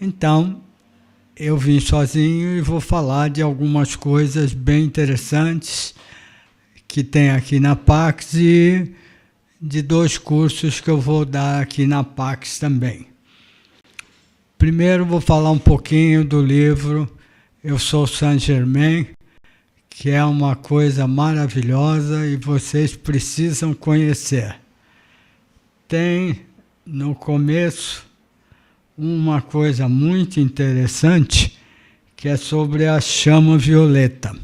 Então, eu vim sozinho e vou falar de algumas coisas bem interessantes que tem aqui na Pax e de 2 cursos que eu vou dar aqui na Pax também. Primeiro vou falar um pouquinho do livro Eu Sou Saint-Germain, que é uma coisa maravilhosa e vocês precisam conhecer. Tem no começo uma coisa muito interessante, que é sobre a chama violeta,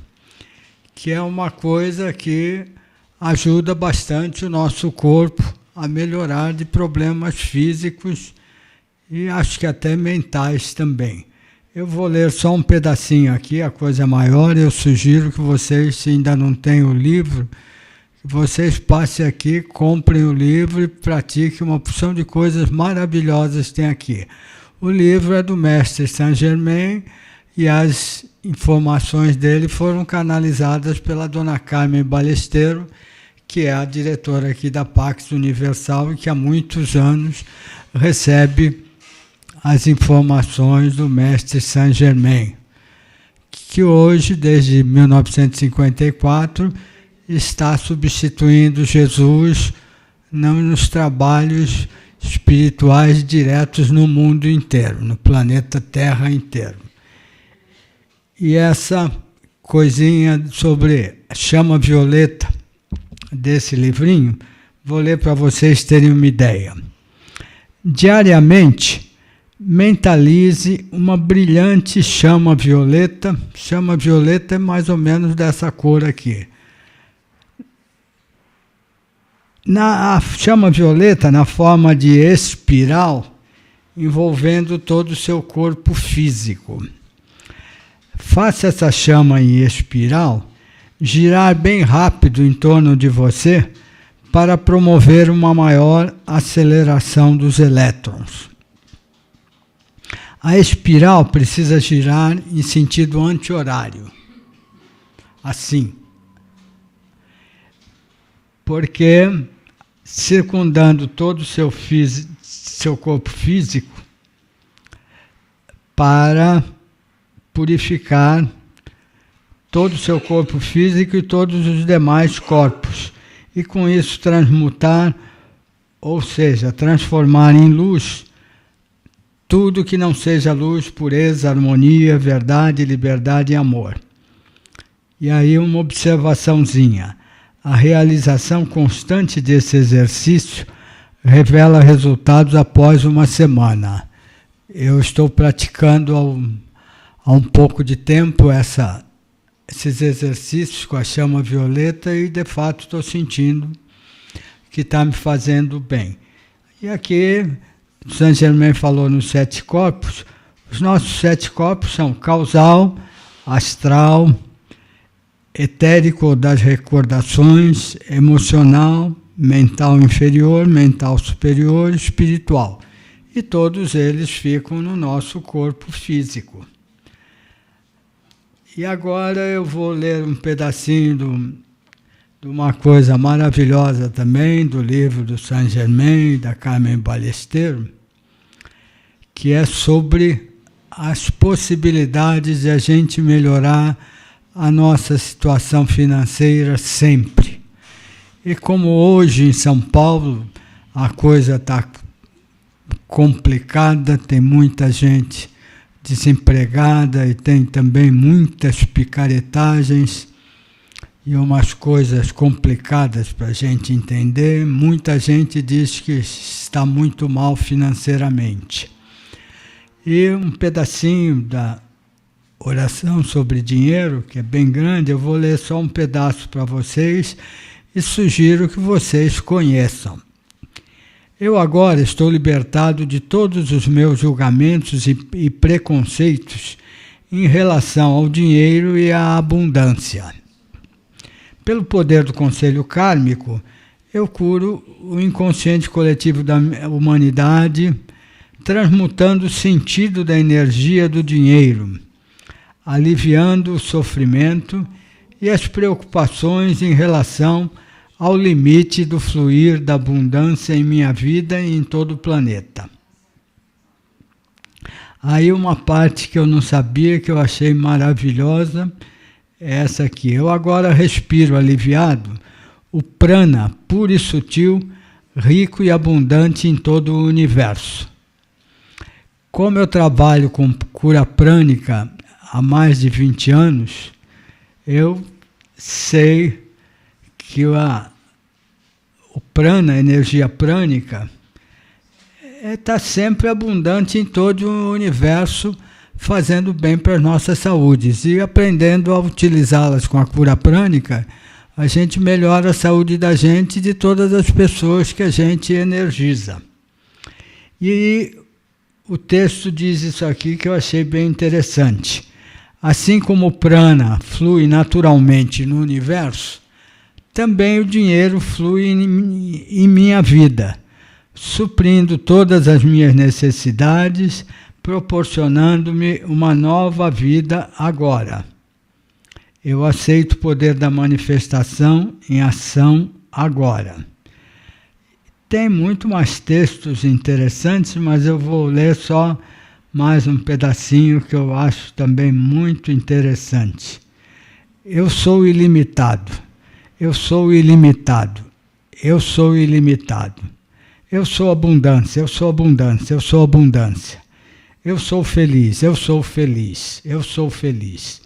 que é uma coisa que ajuda bastante o nosso corpo a melhorar de problemas físicos e acho que até mentais também. Eu vou ler só um pedacinho aqui, a coisa maior. Eu sugiro que vocês, se ainda não têm o livro, que vocês passem aqui, comprem o livro e pratiquem uma porção de coisas maravilhosas que tem aqui. O livro é do mestre Saint-Germain e as informações dele foram canalizadas pela dona Carmen Ballesteros, que é a diretora aqui da Pax Universal e que há muitos anos recebe as informações do mestre Saint-Germain, que hoje, desde 1954, está substituindo Jesus nos trabalhos espirituais diretos no mundo inteiro, no planeta Terra inteiro. E essa coisinha sobre a chama violeta desse livrinho, vou ler para vocês terem uma ideia. Diariamente, mentalize uma brilhante chama violeta. Chama violeta é mais ou menos dessa cor aqui. A chama violeta, na forma de espiral, envolvendo todo o seu corpo físico. Faça essa chama em espiral girar bem rápido em torno de você para promover uma maior aceleração dos elétrons. A espiral precisa girar em sentido anti-horário, assim, porque circundando todo o seu corpo físico para purificar todo o seu corpo físico e todos os demais corpos, e com isso transmutar, ou seja, transformar em luz tudo que não seja luz, pureza, harmonia, verdade, liberdade e amor. E aí uma observaçãozinha. A realização constante desse exercício revela resultados após uma semana. Eu estou praticando há um pouco de tempo esses exercícios com a chama violeta e, de fato, estou sentindo que está me fazendo bem. E aqui, Saint-Germain falou nos 7 corpos. Os nossos 7 corpos são causal, astral, etérico das recordações, emocional, mental inferior, mental superior, espiritual. E todos eles ficam no nosso corpo físico. E agora eu vou ler um pedacinho de uma coisa maravilhosa também, do livro do Saint-Germain e da Carmen Ballesteros, que é sobre as possibilidades de a gente melhorar a nossa situação financeira sempre. E como hoje em São Paulo a coisa está complicada, tem muita gente desempregada e tem também muitas picaretagens e umas coisas complicadas para a gente entender. Muita gente diz que está muito mal financeiramente. E um pedacinho da oração sobre dinheiro, que é bem grande, eu vou ler só um pedaço para vocês e sugiro que vocês conheçam. Eu agora estou libertado de todos os meus julgamentos e preconceitos em relação ao dinheiro e à abundância. Pelo poder do conselho kármico, eu curo o inconsciente coletivo da humanidade, transmutando o sentido da energia do dinheiro, aliviando o sofrimento e as preocupações em relação ao limite do fluir da abundância em minha vida e em todo o planeta. Aí uma parte que eu não sabia, que eu achei maravilhosa, é essa aqui. Eu agora respiro aliviado o prana puro e sutil, rico e abundante em todo o universo. Como eu trabalho com cura prânica há mais de 20 anos, eu sei que o prana, a energia prânica, está sempre abundante em todo o universo, fazendo bem para as nossas saúdes. E aprendendo a utilizá-las com a cura prânica, a gente melhora a saúde da gente e de todas as pessoas que a gente energiza. E o texto diz isso aqui que eu achei bem interessante. Assim como o prana flui naturalmente no universo, também o dinheiro flui em minha vida, suprindo todas as minhas necessidades, proporcionando-me uma nova vida agora. Eu aceito o poder da manifestação em ação agora. Tem muito mais textos interessantes, mas eu vou ler só mais um pedacinho que eu acho também muito interessante. Eu sou ilimitado. Eu sou ilimitado. Eu sou ilimitado. Eu sou abundância, eu sou abundância, eu sou abundância. Eu sou feliz, eu sou feliz, eu sou feliz.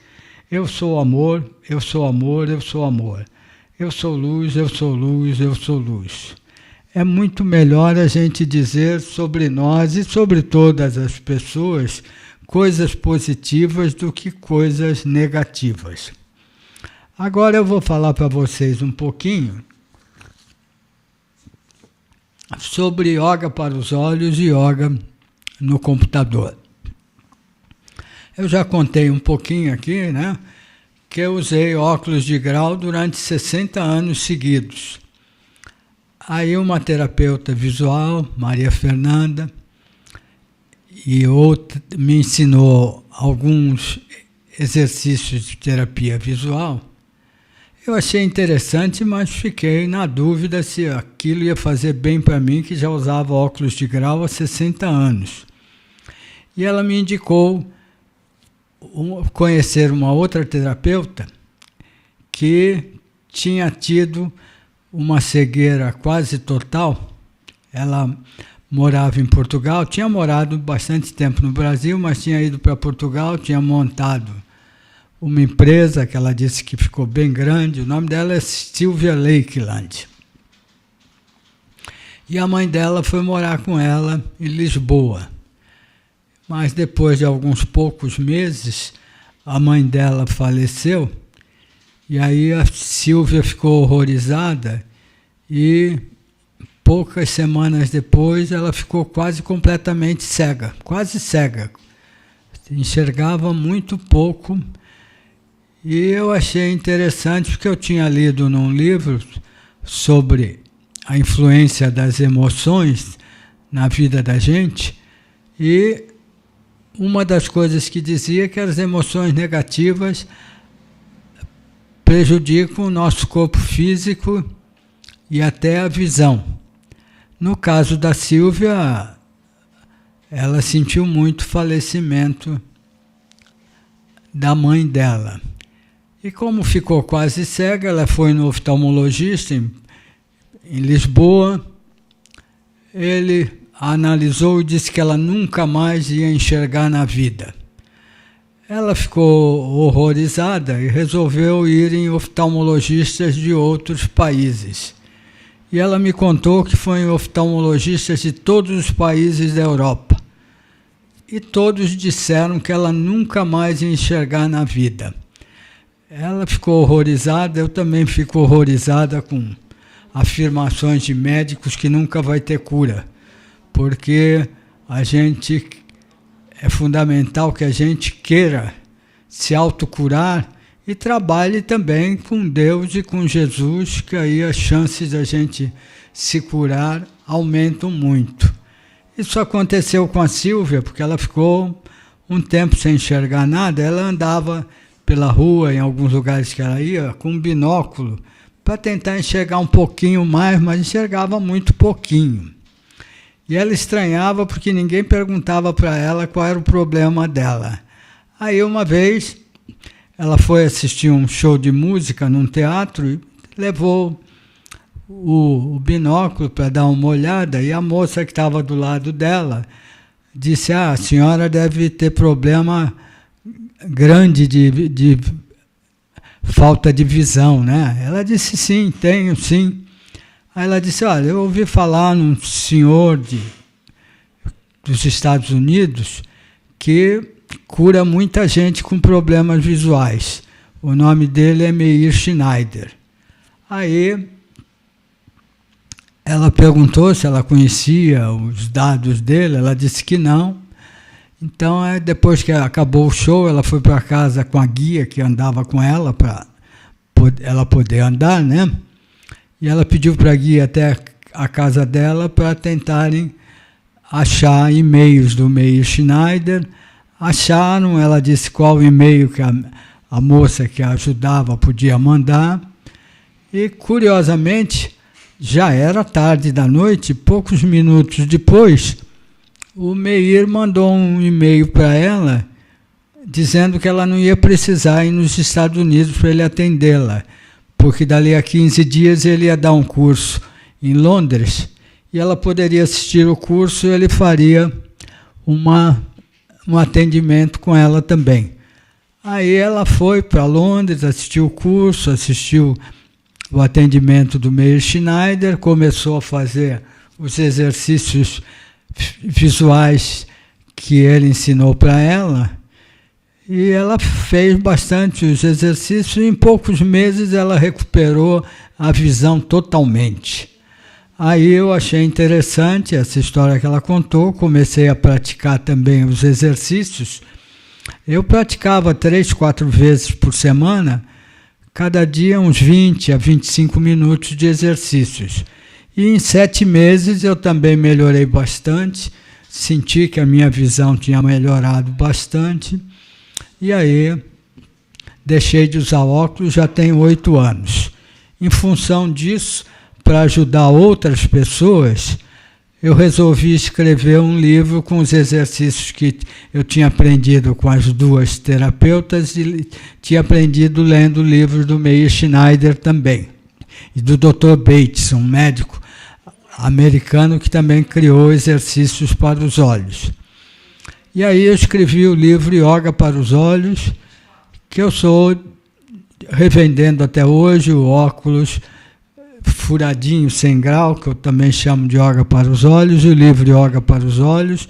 Eu sou amor, eu sou amor, eu sou amor. Eu sou luz, eu sou luz, eu sou luz. É muito melhor a gente dizer sobre nós e sobre todas as pessoas coisas positivas do que coisas negativas. Agora eu vou falar para vocês um pouquinho sobre yoga para os olhos e yoga no computador. Eu já contei um pouquinho aqui, né, que eu usei óculos de grau durante 60 anos seguidos. Aí uma terapeuta visual, Maria Fernanda, e outra me ensinou alguns exercícios de terapia visual. Eu achei interessante, mas fiquei na dúvida se aquilo ia fazer bem para mim, que já usava óculos de grau há 60 anos. E ela me indicou conhecer uma outra terapeuta que tinha tido uma cegueira quase total. Ela morava em Portugal, tinha morado bastante tempo no Brasil, mas tinha ido para Portugal, tinha montado uma empresa que ela disse que ficou bem grande. O nome dela é Sylvia Lakeland. E a mãe dela foi morar com ela em Lisboa. Mas depois de alguns poucos meses, a mãe dela faleceu, e aí a Sylvia ficou horrorizada, e poucas semanas depois ela ficou quase completamente cega, quase cega. Enxergava muito pouco, e eu achei interessante porque eu tinha lido num livro sobre a influência das emoções na vida da gente, e uma das coisas que dizia que as emoções negativas prejudicam o nosso corpo físico e até a visão. No caso da Sylvia, ela sentiu muito o falecimento da mãe dela. E como ficou quase cega, ela foi no oftalmologista em Lisboa. Ele a analisou e disse que ela nunca mais ia enxergar na vida. Ela ficou horrorizada e resolveu ir em oftalmologistas de outros países. E ela me contou que foi em oftalmologistas de todos os países da Europa. E todos disseram que ela nunca mais ia enxergar na vida. Ela ficou horrorizada, eu também fico horrorizada com afirmações de médicos que nunca vai ter cura. Porque é fundamental que a gente queira se autocurar e trabalhe também com Deus e com Jesus, que aí as chances da gente se curar aumentam muito. Isso aconteceu com a Sylvia, porque ela ficou um tempo sem enxergar nada. Ela andava pela rua, em alguns lugares que ela ia, com um binóculo, para tentar enxergar um pouquinho mais, mas enxergava muito pouquinho. E ela estranhava porque ninguém perguntava para ela qual era o problema dela. Aí uma vez ela foi assistir um show de música num teatro e levou o binóculo para dar uma olhada, e a moça que estava do lado dela disse: a senhora deve ter problema grande de falta de visão, né? Ela disse: sim, tenho, sim. Aí ela disse: olha, eu ouvi falar num senhor dos Estados Unidos que cura muita gente com problemas visuais. O nome dele é Meir Schneider. Aí ela perguntou se ela conhecia os dados dele, ela disse que não. Então, depois que acabou o show, ela foi para casa com a guia que andava com ela, para ela poder andar, né? E ela pediu para a guia até a casa dela para tentarem achar e-mails do Meir Schneider. Acharam, ela disse qual e-mail que a moça que a ajudava podia mandar. E, curiosamente, já era tarde da noite, poucos minutos depois, o Meir mandou um e-mail para ela dizendo que ela não ia precisar ir nos Estados Unidos para ele atendê-la, porque dali a 15 dias ele ia dar um curso em Londres e ela poderia assistir o curso e ele faria um atendimento com ela também. Aí ela foi para Londres, assistiu o curso, assistiu o atendimento do Meir Schneider, começou a fazer os exercícios visuais que ele ensinou para ela, e ela fez bastante os exercícios e em poucos meses ela recuperou a visão totalmente. Aí eu achei interessante essa história que ela contou, comecei a praticar também os exercícios. Eu praticava 3, 4 vezes por semana, cada dia uns 20 a 25 minutos de exercícios. E em 7 meses eu também melhorei bastante, senti que a minha visão tinha melhorado bastante, e aí deixei de usar óculos já tem 8 anos. Em função disso, para ajudar outras pessoas, eu resolvi escrever um livro com os exercícios que eu tinha aprendido com as 2 terapeutas e tinha aprendido lendo livros do Meir Schneider também, e do Dr. Bates, um médico americano que também criou exercícios para os olhos. E aí eu escrevi o livro Yoga para os Olhos, que eu sou revendendo até hoje, o óculos furadinho, sem grau, que eu também chamo de Yoga para os Olhos, o livro Yoga para os Olhos,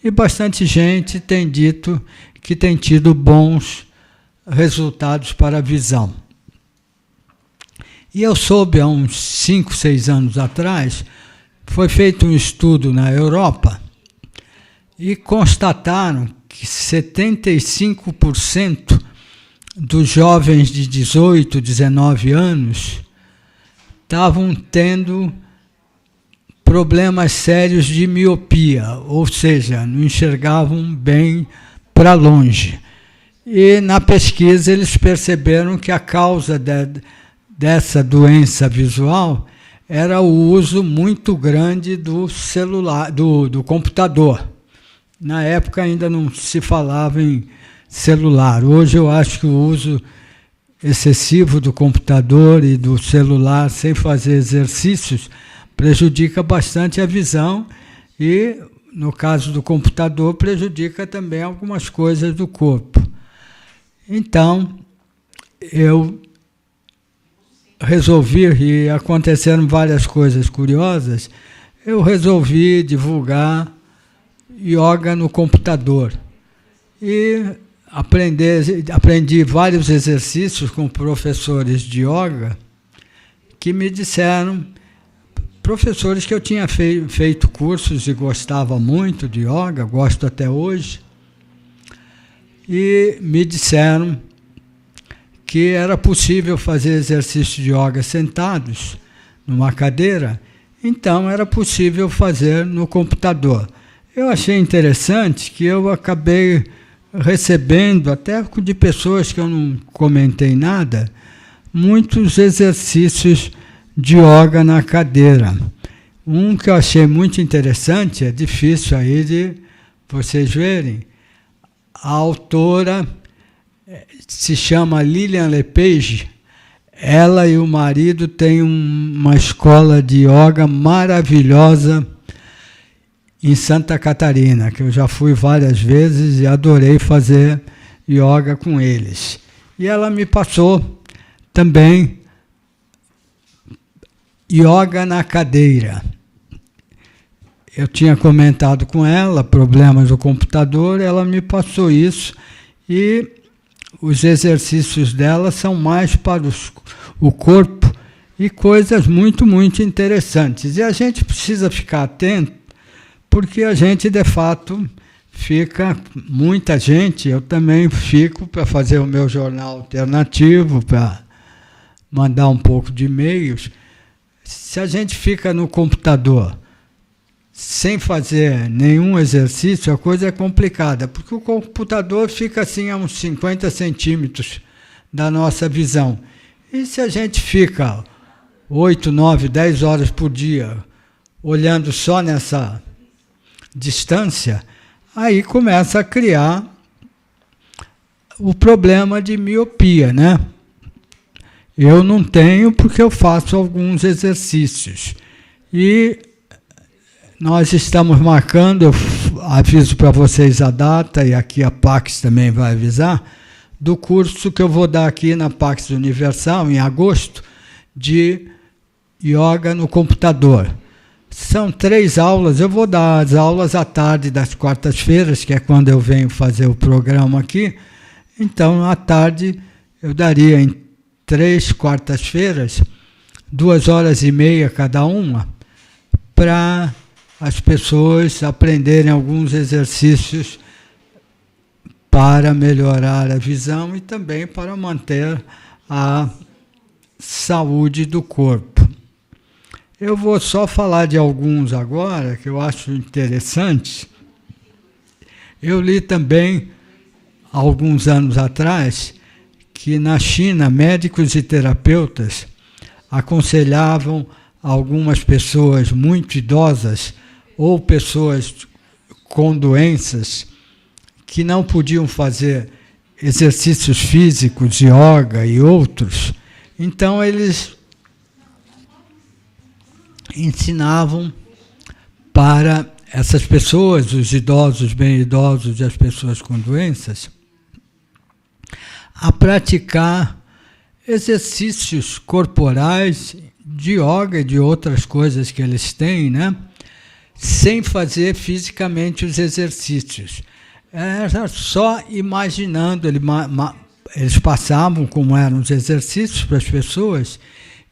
e bastante gente tem dito que tem tido bons resultados para a visão. E eu soube há uns 5, 6 anos atrás, foi feito um estudo na Europa e constataram que 75% dos jovens de 18, 19 anos estavam tendo problemas sérios de miopia, ou seja, não enxergavam bem para longe. E na pesquisa eles perceberam que a causa dessa doença visual era o uso muito grande do celular, do computador. Na época ainda não se falava em celular. Hoje eu acho que o uso excessivo do computador e do celular sem fazer exercícios prejudica bastante a visão e, no caso do computador, prejudica também algumas coisas do corpo. Então, eu resolvi, e aconteceram várias coisas curiosas, eu resolvi divulgar yoga no computador. E aprendi vários exercícios com professores de yoga que me disseram, professores que eu tinha feito cursos e gostava muito de yoga, gosto até hoje, e me disseram que era possível fazer exercício de yoga sentados numa cadeira, então era possível fazer no computador. Eu achei interessante que eu acabei recebendo, até de pessoas que eu não comentei nada, muitos exercícios de yoga na cadeira. Um que eu achei muito interessante, é difícil aí de vocês verem. A autora se chama Lilian Lepage. Ela e o marido têm uma escola de yoga maravilhosa em Santa Catarina, que eu já fui várias vezes e adorei fazer yoga com eles. E ela me passou também yoga na cadeira. Eu tinha comentado com ela problemas do computador, ela me passou isso e os exercícios dela são mais para o corpo e coisas muito, muito interessantes. E a gente precisa ficar atento, porque a gente, de fato, fica, muita gente, eu também fico para fazer o meu jornal alternativo, para mandar um pouco de e-mails. Se a gente fica no computador sem fazer nenhum exercício, a coisa é complicada, porque o computador fica assim a uns 50 centímetros da nossa visão. E se a gente fica 8, 9, 10 horas por dia olhando só nessa distância, aí começa a criar o problema de miopia, né? Eu não tenho porque eu faço alguns exercícios. E nós estamos marcando, eu aviso para vocês a data, e aqui a Pax também vai avisar, do curso que eu vou dar aqui na Pax Universal, em agosto, de yoga no computador. São 3 aulas, eu vou dar as aulas à tarde das quartas-feiras, que é quando eu venho fazer o programa aqui. Então, à tarde, eu daria em 3 quartas-feiras, 2h30 cada uma, para as pessoas aprenderem alguns exercícios para melhorar a visão e também para manter a saúde do corpo. Eu vou só falar de alguns agora, que eu acho interessantes. Eu li também, há alguns anos atrás, que na China, médicos e terapeutas aconselhavam algumas pessoas muito idosas ou pessoas com doenças que não podiam fazer exercícios físicos, yoga e outros. Então, eles ensinavam para essas pessoas, os idosos, bem idosos e as pessoas com doenças, a praticar exercícios corporais de yoga e de outras coisas que eles têm, né? Sem fazer fisicamente os exercícios. Era só imaginando, eles passavam como eram os exercícios para as pessoas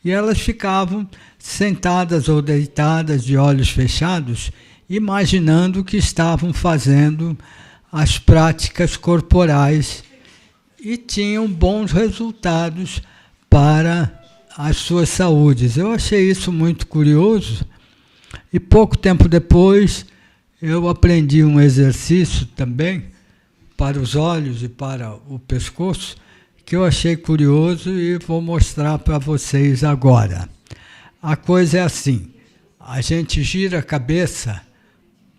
e elas ficavam sentadas ou deitadas de olhos fechados, imaginando que estavam fazendo as práticas corporais e tinham bons resultados para as suas saúdes. Eu achei isso muito curioso e pouco tempo depois eu aprendi um exercício também para os olhos e para o pescoço que eu achei curioso e vou mostrar para vocês agora. A coisa é assim, a gente gira a cabeça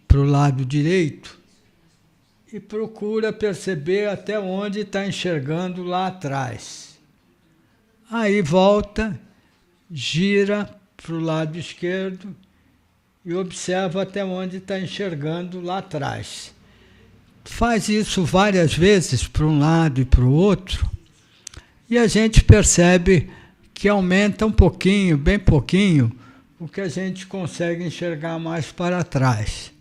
para o lado direito e procura perceber até onde está enxergando lá atrás. Aí volta, gira para o lado esquerdo e observa até onde está enxergando lá atrás. Faz isso várias vezes para um lado e para o outro e a gente percebe que aumenta um pouquinho, bem pouquinho, o que a gente consegue enxergar mais para trás.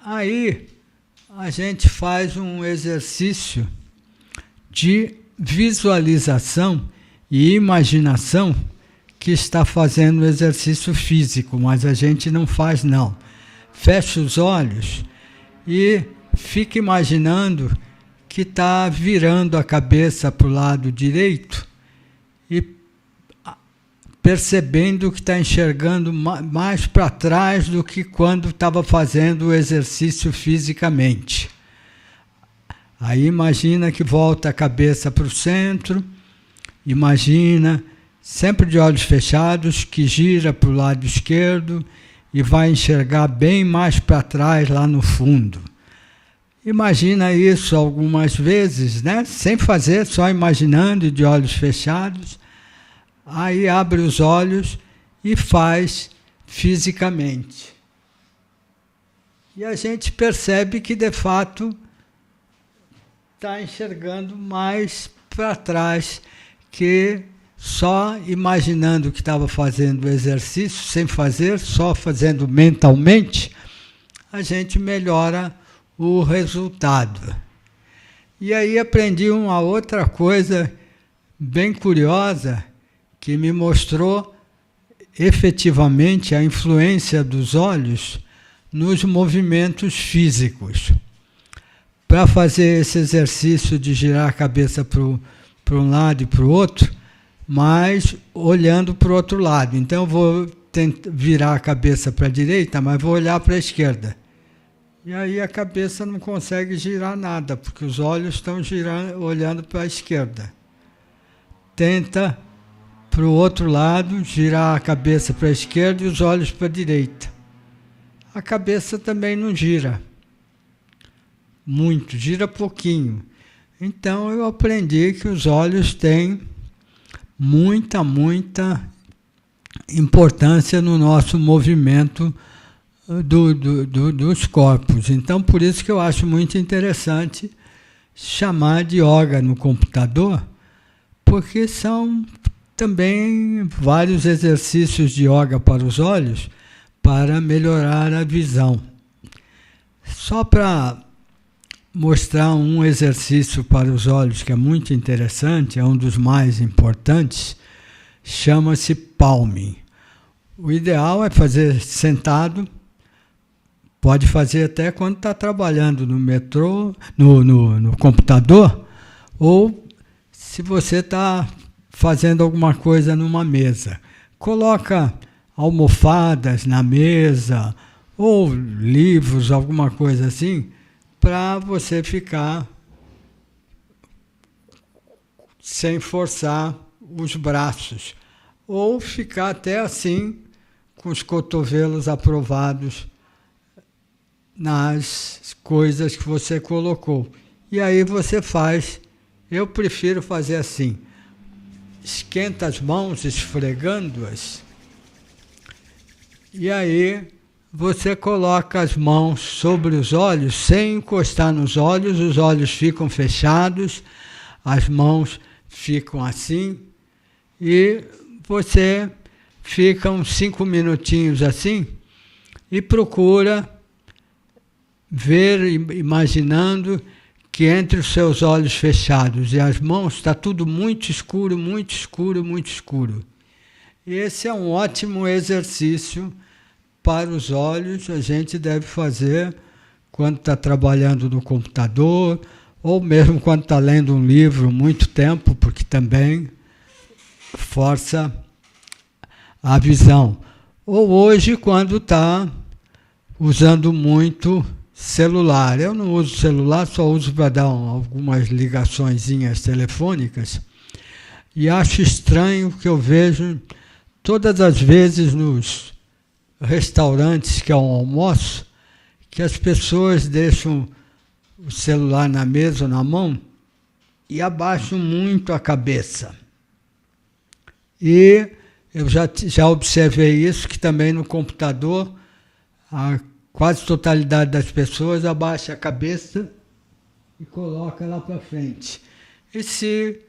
Aí a gente faz um exercício de visualização e imaginação que está fazendo exercício físico, mas a gente não faz não. Fecha os olhos e fica imaginando que está virando a cabeça para o lado direito e percebendo que está enxergando mais para trás do que quando estava fazendo o exercício fisicamente. Aí imagina que volta a cabeça para o centro, imagina sempre de olhos fechados, que gira para o lado esquerdo e vai enxergar bem mais para trás, lá no fundo. Imagina isso algumas vezes, né? Sem fazer, só imaginando, de olhos fechados. Aí abre os olhos e faz fisicamente. E a gente percebe que, de fato, está enxergando mais para trás, que só imaginando que estava fazendo o exercício, sem fazer, só fazendo mentalmente, a gente melhora o resultado. E aí aprendi uma outra coisa bem curiosa, que me mostrou efetivamente a influência dos olhos nos movimentos físicos. Para fazer esse exercício de girar a cabeça para um lado e para o outro, mas olhando para o outro lado. Então eu vou virar a cabeça para a direita, mas vou olhar para a esquerda. E aí a cabeça não consegue girar nada, porque os olhos estão girando, olhando para a esquerda. Tenta para o outro lado, girar a cabeça para a esquerda e os olhos para a direita. A cabeça também não gira muito, gira pouquinho. Então eu aprendi que os olhos têm muita importância no nosso movimento dos corpos. Então, por isso que eu acho muito interessante chamar de yoga no computador, porque são também vários exercícios de yoga para os olhos, para melhorar a visão. Só para mostrar um exercício para os olhos que é muito interessante, é um dos mais importantes, chama-se palming. O ideal é fazer sentado, pode fazer até quando está trabalhando no metrô, no computador, ou se você está fazendo alguma coisa numa mesa. Coloca almofadas na mesa, ou livros, alguma coisa assim, para você ficar sem forçar os braços, ou ficar até assim, com os cotovelos aprovados nas coisas que você colocou. E aí você faz, eu prefiro fazer assim, esquenta as mãos esfregando-as, e aí você coloca as mãos sobre os olhos, sem encostar nos olhos, os olhos ficam fechados, as mãos ficam assim, e você fica uns 5 minutinhos assim, e procura ver, imaginando que entre os seus olhos fechados e as mãos está tudo muito escuro, muito escuro, muito escuro. Esse é um ótimo exercício para os olhos, a gente deve fazer quando está trabalhando no computador, ou mesmo quando está lendo um livro muito tempo, porque também força a visão. Ou hoje, quando está usando muito celular. Eu não uso celular, só uso para dar algumas ligaçõezinhas telefônicas. E acho estranho que eu vejo todas as vezes nos restaurantes que é um almoço, que as pessoas deixam o celular na mesa ou na mão e abaixam muito a cabeça. E eu já observei isso, que também no computador a quase totalidade das pessoas abaixa a cabeça e coloca lá para frente. E se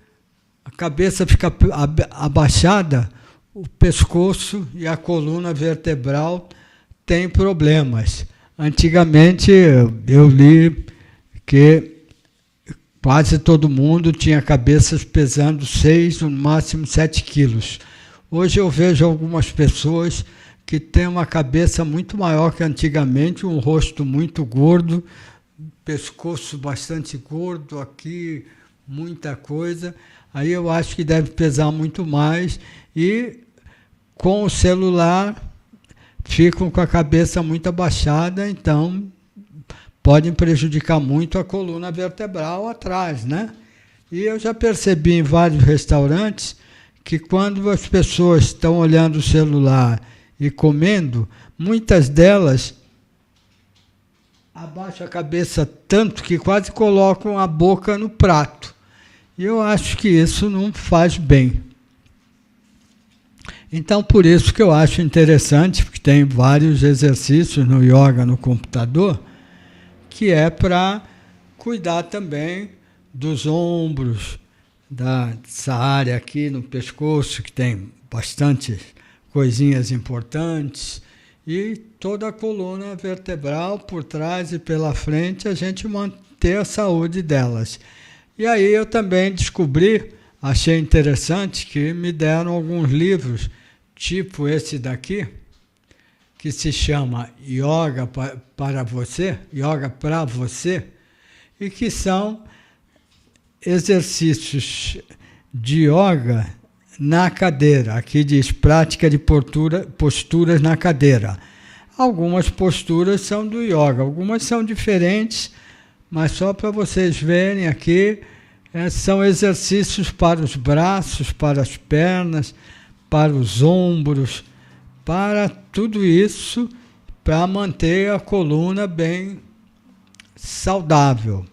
a cabeça fica abaixada, o pescoço e a coluna vertebral têm problemas. Antigamente eu li que quase todo mundo tinha cabeças pesando 6, no máximo 7 quilos. Hoje eu vejo algumas pessoas que têm uma cabeça muito maior que antigamente, um rosto muito gordo, pescoço bastante gordo, aqui muita coisa. Aí eu acho que deve pesar muito mais e com o celular ficam com a cabeça muito abaixada, então podem prejudicar muito a coluna vertebral atrás, né? E eu já percebi em vários restaurantes que quando as pessoas estão olhando o celular e comendo, muitas delas abaixam a cabeça tanto que quase colocam a boca no prato. E eu acho que isso não faz bem. Então, por isso que eu acho interessante, porque tem vários exercícios no yoga no computador, que é para cuidar também dos ombros, dessa área aqui no pescoço, que tem bastante coisinhas importantes, e toda a coluna vertebral por trás e pela frente, a gente manter a saúde delas. E aí eu também descobri, achei interessante, que me deram alguns livros, tipo esse daqui, que se chama Yoga para você, Yoga para você, e que são exercícios de yoga na cadeira. Aqui diz prática de posturas na cadeira. Algumas posturas são do yoga, algumas são diferentes, mas só para vocês verem aqui, são exercícios para os braços, para as pernas, para os ombros, para tudo isso, para manter a coluna bem saudável.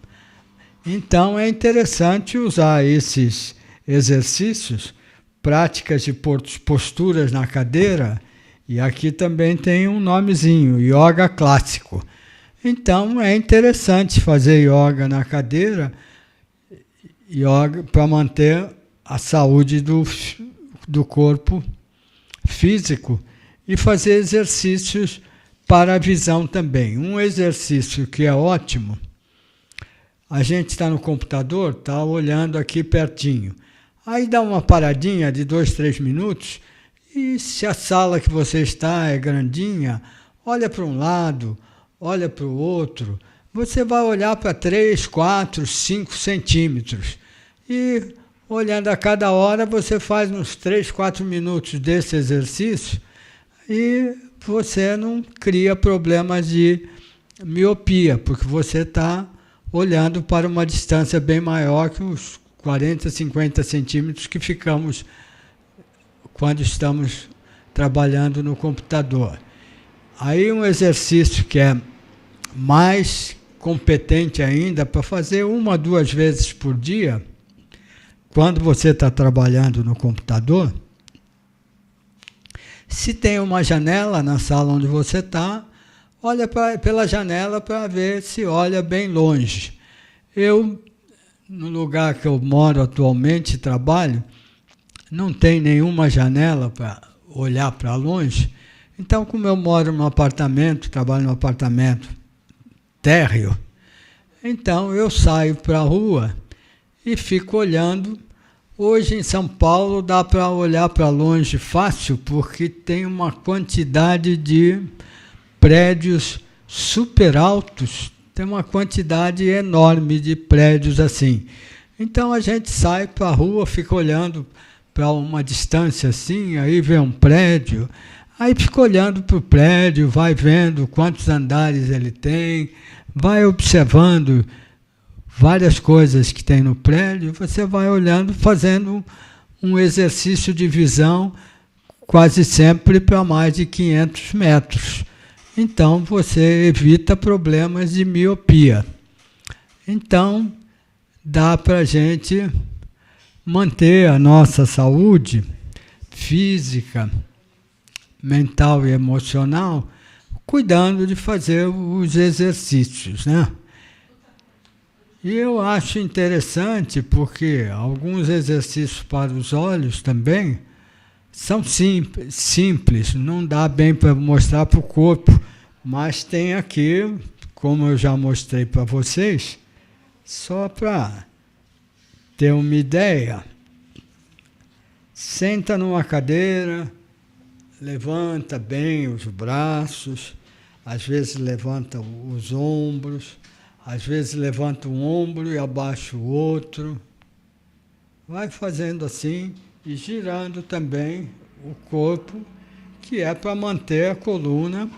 Então é interessante usar esses exercícios, práticas de posturas na cadeira, e aqui também tem um nomezinho, yoga clássico. Então é interessante fazer yoga na cadeira, yoga para manter a saúde do corpo físico e fazer exercícios para a visão também. Um exercício que é ótimo, a gente está no computador, está olhando aqui pertinho. Aí dá uma paradinha de 2, 3 minutos e se a sala que você está é grandinha, olha para um lado, olha para o outro, você vai olhar para 3, 4, 5 centímetros. E olhando a cada hora, você faz uns 3, 4 minutos desse exercício e você não cria problemas de miopia, porque você está olhando para uma distância bem maior que os 40, 50 centímetros que ficamos quando estamos trabalhando no computador. Aí um exercício que é mais competente ainda, para fazer 1 ou 2 vezes por dia, quando você está trabalhando no computador, se tem uma janela na sala onde você está, olha pela janela para ver se olha bem longe. Eu, no lugar que eu moro atualmente e trabalho, não tem nenhuma janela para olhar para longe. Então, como eu moro num apartamento, trabalho num apartamento térreo, então eu saio para a rua e fico olhando. Hoje em São Paulo dá para olhar para longe fácil, porque tem uma quantidade de prédios super altos, tem uma quantidade enorme de prédios assim. Então a gente sai para a rua, fica olhando para uma distância assim, aí vê um prédio, aí fica olhando para o prédio, vai vendo quantos andares ele tem, vai observando várias coisas que tem no prédio, você vai olhando, fazendo um exercício de visão quase sempre para mais de 500 metros. Então, você evita problemas de miopia. Então, dá para a gente manter a nossa saúde física, mental e emocional, cuidando de fazer os exercícios, né? E eu acho interessante porque alguns exercícios para os olhos também são simples, não dá bem para mostrar para o corpo, mas tem aqui, como eu já mostrei para vocês, só para ter uma ideia. Senta numa cadeira, levanta bem os braços, às vezes levanta os ombros, às vezes levanta um ombro e abaixa o outro. Vai fazendo assim e girando também o corpo, que é para manter a coluna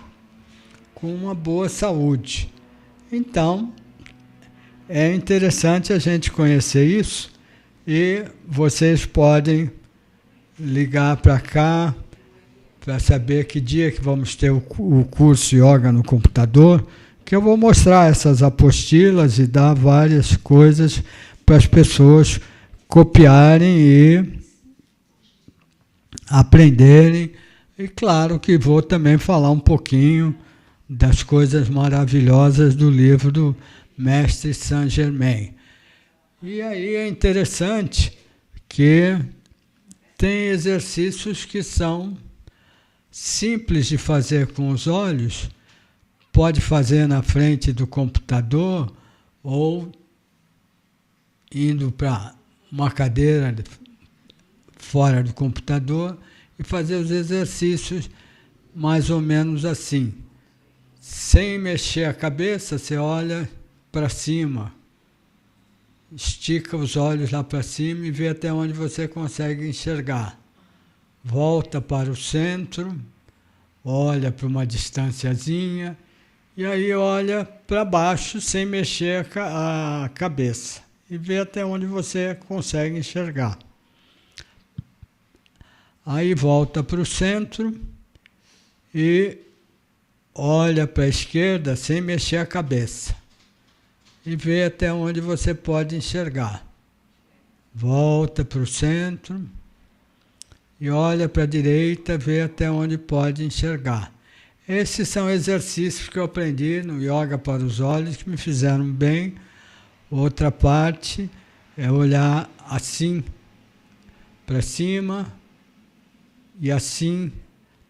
com uma boa saúde. Então, é interessante a gente conhecer isso e vocês podem ligar para cá para saber que dia que vamos ter o curso Yoga no computador, que eu vou mostrar essas apostilas e dar várias coisas para as pessoas copiarem e aprenderem. E claro que vou também falar um pouquinho das coisas maravilhosas do livro do Mestre Saint Germain. E aí é interessante que tem exercícios que são simples de fazer com os olhos, pode fazer na frente do computador ou indo para uma cadeira fora do computador e fazer os exercícios mais ou menos assim. Sem mexer a cabeça, você olha para cima, estica os olhos lá para cima e vê até onde você consegue enxergar. Volta para o centro, olha para uma distânciazinha e aí olha para baixo sem mexer a cabeça e vê até onde você consegue enxergar. Aí volta para o centro e olha para a esquerda sem mexer a cabeça e vê até onde você pode enxergar. Volta para o centro e olha para a direita, vê até onde pode enxergar. Esses são exercícios que eu aprendi no Yoga para os Olhos, que me fizeram bem. Outra parte é olhar assim para cima e assim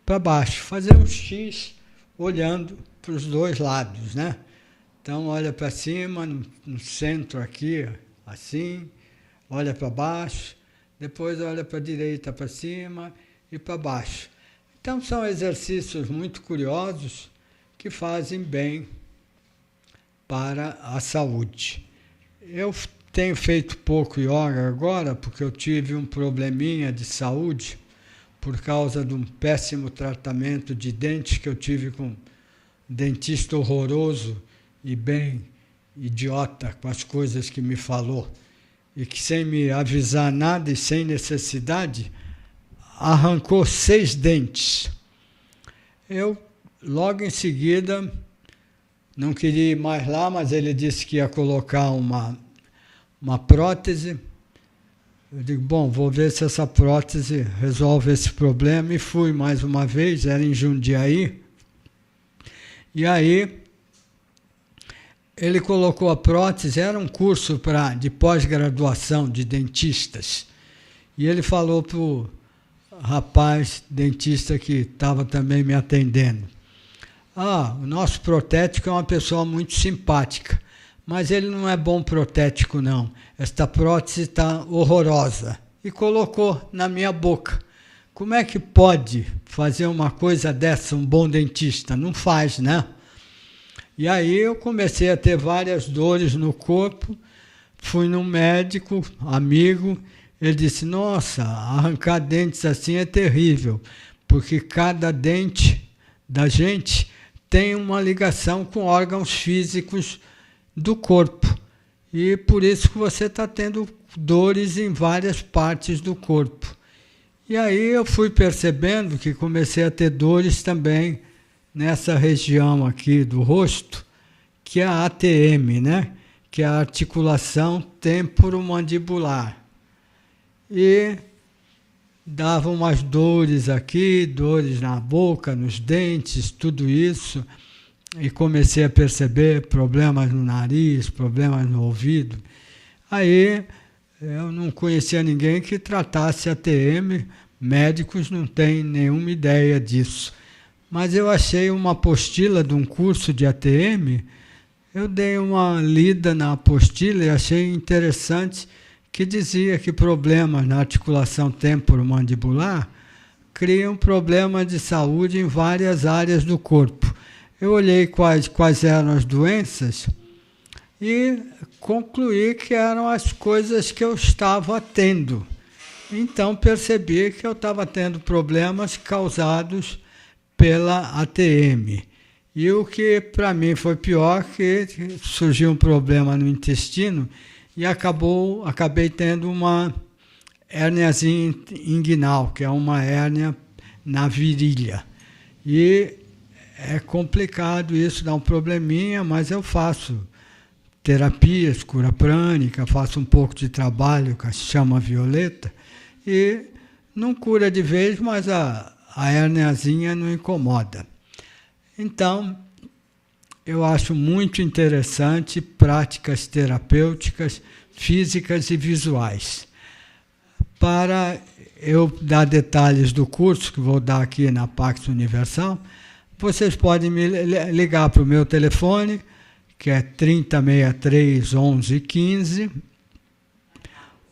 para baixo. Fazer um X olhando para os dois lados, né? Então, olha para cima, no centro aqui, assim, olha para baixo, depois olha para a direita, para cima e para baixo. Então, são exercícios muito curiosos que fazem bem para a saúde. Eu tenho feito pouco yoga agora porque eu tive um probleminha de saúde por causa de um péssimo tratamento de dentes que eu tive com um dentista horroroso e bem idiota com as coisas que me falou. E que sem me avisar nada e sem necessidade, arrancou 6 dentes. Eu, logo em seguida, não queria ir mais lá, mas ele disse que ia colocar uma prótese. Eu digo, bom, vou ver se essa prótese resolve esse problema. E fui mais uma vez, era em Jundiaí. E aí, ele colocou a prótese, era um curso de pós-graduação de dentistas. E ele falou para o rapaz dentista que estava também me atendendo: o nosso protético é uma pessoa muito simpática, mas ele não é bom protético não, esta prótese está horrorosa. E colocou na minha boca. Como é que pode fazer uma coisa dessa um bom dentista? Não faz, né? E aí eu comecei a ter várias dores no corpo, fui num médico, amigo, ele disse, nossa, arrancar dentes assim é terrível, porque cada dente da gente tem uma ligação com órgãos físicos do corpo. E por isso que você está tendo dores em várias partes do corpo. E aí eu fui percebendo que comecei a ter dores também nessa região aqui do rosto, que é a ATM, né? Que é a articulação temporomandibular. E dava umas dores aqui, dores na boca, nos dentes, tudo isso. E comecei a perceber problemas no nariz, problemas no ouvido. Aí eu não conhecia ninguém que tratasse ATM, médicos não têm nenhuma ideia disso. Mas eu achei uma apostila de um curso de ATM, eu dei uma lida na apostila e achei interessante que dizia que problemas na articulação temporomandibular criam problemas de saúde em várias áreas do corpo. Eu olhei quais eram as doenças e concluí que eram as coisas que eu estava tendo. Então percebi que eu estava tendo problemas causados pela ATM. E o que para mim foi pior, que surgiu um problema no intestino e acabei tendo uma hérniazinha inguinal, que é uma hérnia na virilha. E é complicado isso, dá um probleminha, mas eu faço terapias, cura prânica, faço um pouco de trabalho com a chama violeta e não cura de vez, mas a hérniazinha não incomoda. Então, eu acho muito interessante práticas terapêuticas físicas e visuais. Para eu dar detalhes do curso que vou dar aqui na Pax Universal, vocês podem me ligar para o meu telefone, que é 3063 1115,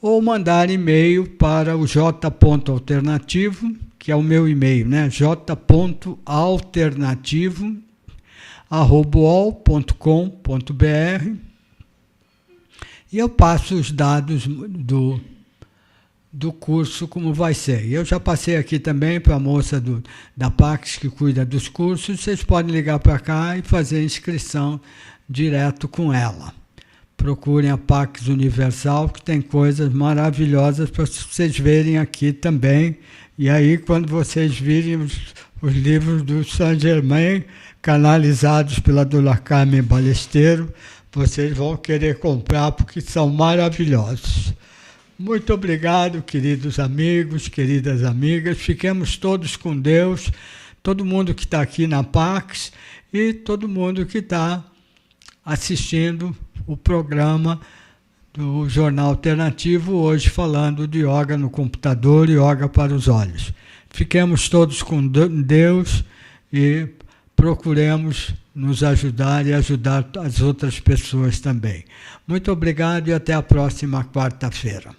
ou mandar e-mail para o j.alternativo, que é o meu e-mail, né? j.alternativo@ol.com.br, e eu passo os dados do curso como vai ser. Eu já passei aqui também para a moça da Pax que cuida dos cursos, vocês podem ligar para cá e fazer a inscrição direto com ela. Procurem a Pax Universal, que tem coisas maravilhosas para vocês verem aqui também. E aí, quando vocês virem os livros do Saint Germain, canalizados pela Dona Carmen Balesteiro, vocês vão querer comprar, porque são maravilhosos. Muito obrigado, queridos amigos, queridas amigas. Fiquemos todos com Deus, todo mundo que está aqui na Pax e todo mundo que está assistindo o programa do Jornal Alternativo, hoje falando de yoga no computador e yoga para os olhos. Fiquemos todos com Deus e procuremos nos ajudar e ajudar as outras pessoas também. Muito obrigado e até a próxima quarta-feira.